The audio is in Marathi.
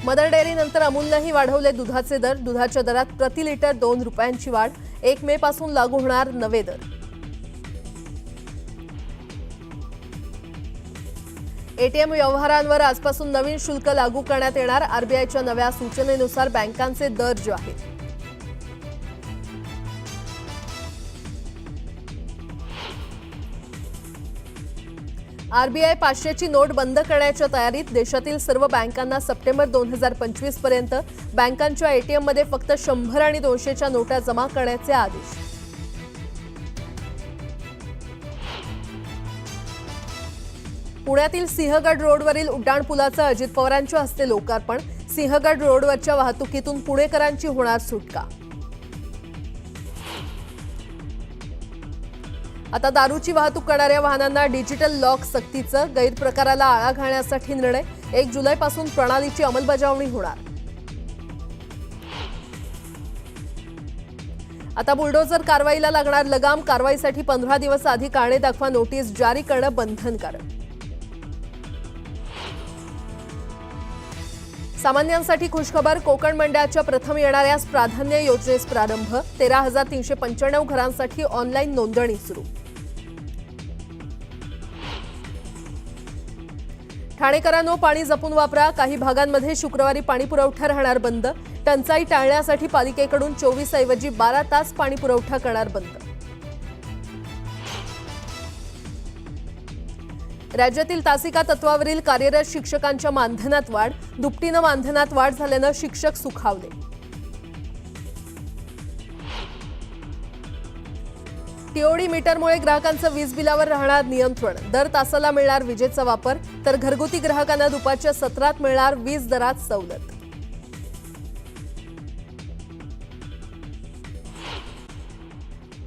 मदर डेअरीनंतर अमूलनेही वाढवले दुधाचे दर। दुधाच्या दरात प्रति लिटर 2 रुपयांची वाढ। 1 मे पासून लागू होणार नवे दर। एटीएम व्यवहारांवर आजपासून नवीन शुल्क लागू करण्यात येणार। आरबीआयच्या नव्या सूचनेनुसार बँकांचे दर जाहीर। आरबीआय 500ची नोट बंद करण्याच्या तयारीत। देशातील सर्व बँकांना सप्टेंबर 2025 पर्यंत बँकांच्या एटीएममध्ये फक्त 100 आणि 200च्या नोटा जमा करण्याचे आदेश। पुण्यातील सिंहगड रोडवरील उड्डाणपुलाचं अजित पवारांच्या हस्ते लोकार्पण। सिंहगड रोडवरच्या वाहतुकीतून पुणेकरांची होणार सुटका। आता दारूची वाहतूक करणाऱ्या वाहनांना डिजिटल लॉक सक्तीचं। गैरप्रकाराला आळा घालण्यासाठी निर्णय। 1 जुलैपासून प्रणालीची अंमलबजावणी होणार। आता बुलडोझर कारवाईला लागणार लगाम। कारवाईसाठी 15 दिवस आधी कारणे दाखवा नोटीस जारी करणं बंधनकारक। सामान्यांसाठी खुशखबर। कोकण मंडळाच्या प्रथम येणाऱ्यास प्राधान्य योजनेस प्रारंभ। 13,395 घरांसाठी ऑनलाईन नोंदणी सुरू। ठाणेकरांनो, पाणी जपून वापरा। काही भागांमध्ये शुक्रवारी पाणी पुरवठा राहणार बंद। टंचाई टाळण्यासाठी पालिकेकडून 24 ऐवजी 12 तास पाणी पुरवठा करणार बंद। राज्यातील तासिका तत्वावरील कार्यरत शिक्षकांच्या मानधनात वाढ। दुपटीनं मानधनात वाढ झाल्यानं शिक्षक सुखावले। टीओडी मीटरमुळे ग्राहकांचं वीज बिलावर राहणार नियंत्रण। दर तासाला मिळणार विजेचा वापर, तर घरगुती ग्राहकांना दुपारच्या सत्रात मिळणार वीज दरात सवलत।